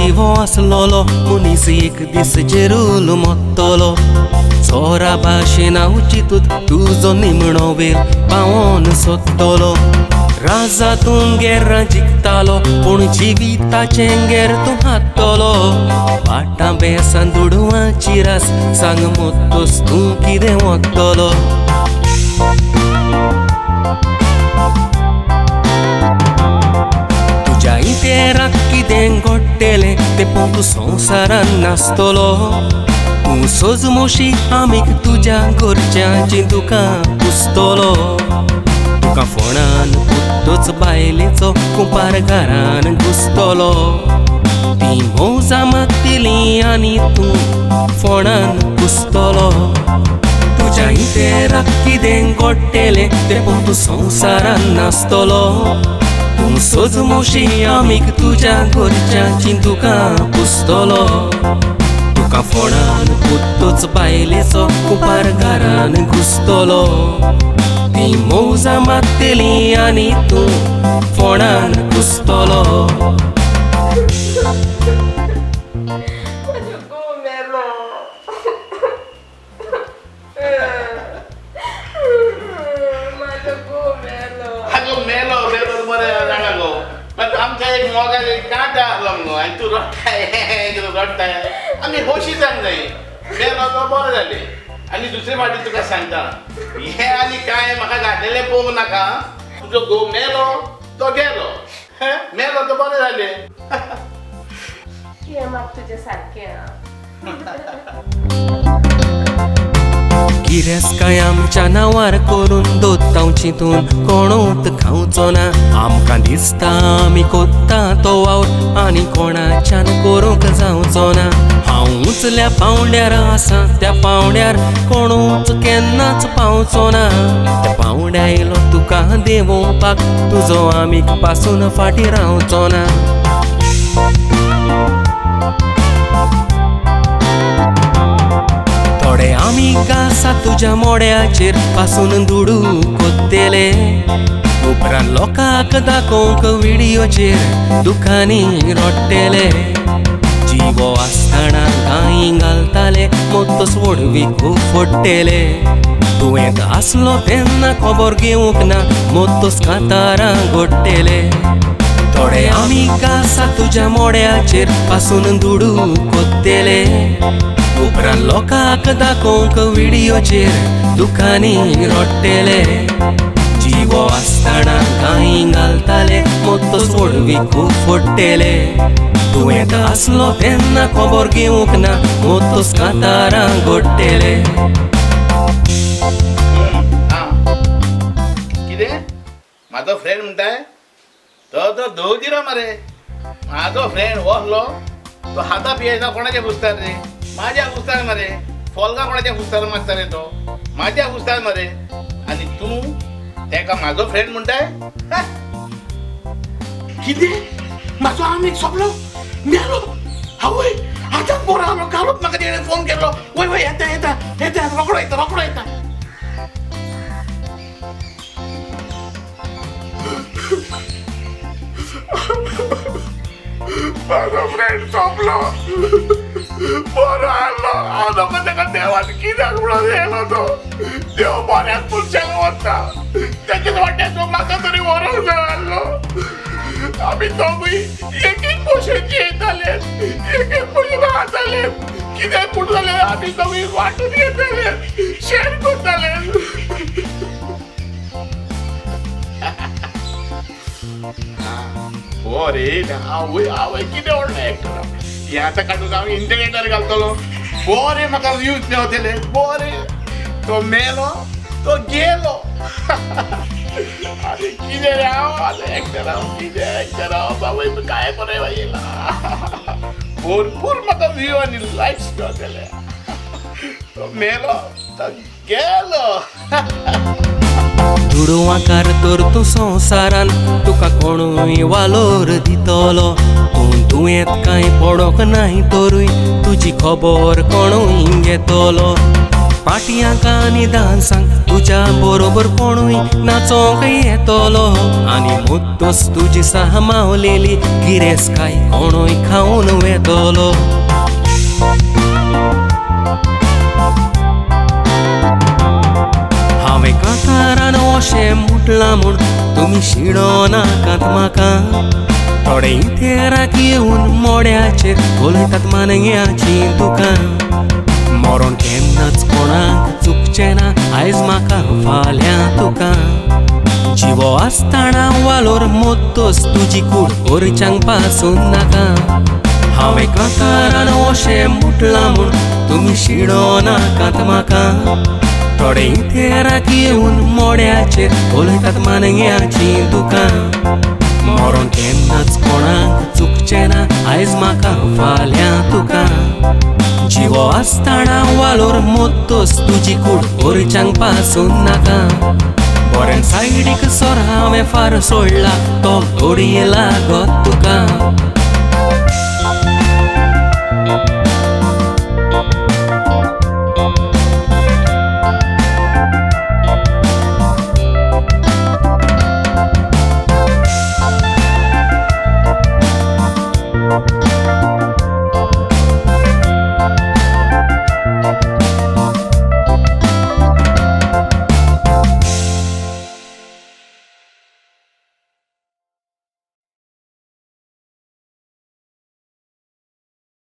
जिवो आसलोलो मनीस एक दीस जेरूल मोत्तलो सोरा भाशेन उचितूत तुजो निमणो वेल पावोन सोदतलो राजा तुंगेर जिखतालो पूण जिविताचें गेर तूं हाडटलो पाटां बेसान दुडवांची रास सांग मोत्तोस तूं कितें वखतलो तुज्या इतेराक कितें घडटलें तें पळोवन तूं संवसारान नासतलो तूं सोजमोशी आमीक तुज्या घरच्यांची दुकां पुसतलो तुका फोणान पुत्तोच बायलेचो कुंपार घरान घुसतलो ती मौजां मागतली आनी तूं फोणान पुसतलो तुज्या इतेराक कितें घडटलें तें पळोवन तूं संवसारान नासतलो तूं सोजमोशी आमीक तुज्या घरच्यांची दुकां पुसतलो तुका फोणान पुत्तोच बायलेचो कुंपार घरान घुसतलो ती मौजां मागतली आनी तूं फोणान घुसतलो तू रडताय आमी होशी सांग जाय मेलो तो बरो जाले आनी दुसरे फावटी तुका सांगता हे आनी काय म्हाका घातलेले पळोवंक नाका तुजो घोव मेलो तो गेलो मेलो तो बरें जाले हे मात तुजें सारकें गिरेस्काय आमच्या नांवार करून दोत्तांव चिंतून कोणूच खावचो ना आमकां दिसता आमी कोत्ता तो वावर आनी कोणाच्यान करूंक जावचो ना हांव उचल्या पावंड्यार आसा त्या पावंड्यार कोणूच केन्नाच पावचो ना त्या पावंड्या येयलो तुका देंवोवपाक तुजो आमीक पासून फाटीं रावचो ना थोडे आमीक आसा तुज्या मोड्याचेर पासून दुडू कोत्तेले उपरांत लोकांक दाखोवंक व्हिडियोचेर दुखांनी रडटले जिवो आसतना गायी घालताले मोत्तोस वडवी खूब फोडटले तुवें आसलो तेन्ना खबर घेवंक ना मोत्तोस कांतारां घोडटले थोडे आमीक आसा तुज्या मोड्याचेर पासून दुडू कोत्तेले उपरांत लोकांक दाखोवंक व्हिडियोचेर दुखांनी रडटले जिवो आसतना गायी घालताले मोत्तोस वडवी खूब फोडटले तुवें आसलो तेन्ना खबर घेवंक ना मोत्तोस कांतारां घोडटले कितें म्हाजो फ्रेंड म्हणटाय तो दोगिरा मरे म्हाजो फ्रेंड वसलो तो हाता पियेता कोणाच्या घुसतार रे माझ्या घुसतार मरे फोलगा कोणाच्या घुसतार मागता रे तो माझ्या घुसतार मरे आणि तू तेका म्हाजो फ्रेंड म्हणटाय कितें म्हाजो आमीक सोंपलो मेलो आवय आतांच बरो आलो कालूच म्हाका तेणें फोन केलो वय वय येता येता येता रोकडो येता म्हाजो फ्रेंड सोंपलो बरो आलो हांव नको तेका देवान कित्याक म्हणून येयलो तो देव बऱ्याच पुरशाक वता तेच्या वाट्याचो म्हाका तरी व्हरोंक जाय आसलो आमी दोगूय एक एक भशेन जेयताले एक एक भशेन खाताले कितें पूण जालें आमी दोगूय वांटून घेताले शेअर करताले बरे आवय कितें व्हडलें एक्टर हे आतां काडून हांव इंटरनेटार घालतलो बरे म्हाका व्ह्यूज मेवतले बरे तो मेलो तो गेलो अरे कितें रे हांव एक्टर हांव कितें एक्टर हांव बाबा काय बरें येयला भरपूर म्हाका व्ह्यू आनी लायक्स मेवतले तो मेलो तो गेलो दुडवांकार तर तूं संवसारान तुका कोणूय वालोर दितलो तूं दुयेंत कांय पडोंक नाय तरूय तुजी खबर कोणूय घेतलो पाटयांका निदान सांग तुझ्या बरोबर कोणूय नाचोंक येतलो आनी मुद्दोस तुजी सामावलेली गिरेस्काय कोणूय खावन वेतलो हांवें कांतारान अशें म्हटलां म्हूण तुमी शिणो नाकात म्हाका थोडे इथेराक येवन मोड्याचेर उलयतात मानग्याची तुका मरण केन्नाच कोणाक चुकचें ना आयज म्हाका फाल्यां तुका जिवो आसतना वालोर मोत्तोस तुजी कूड गोरच्यांक पासून नाका हांवें कांतारान अशें म्हटलां म्हूण तुमी शिणो नाकात म्हाका थोडे इथेराक येवन मोड्याचेर उलयतात मानग्याची तुका मरण केन्नाच कोणाक चुकचें ना आयज म्हाका फाल्यां तुका जिवो आसतना वालोर मोत्तोस तुजी कूड गोरच्यांक पासून नाका बरें सायडीक सोर हांवें फार सोडला तो घोडी लागत तुका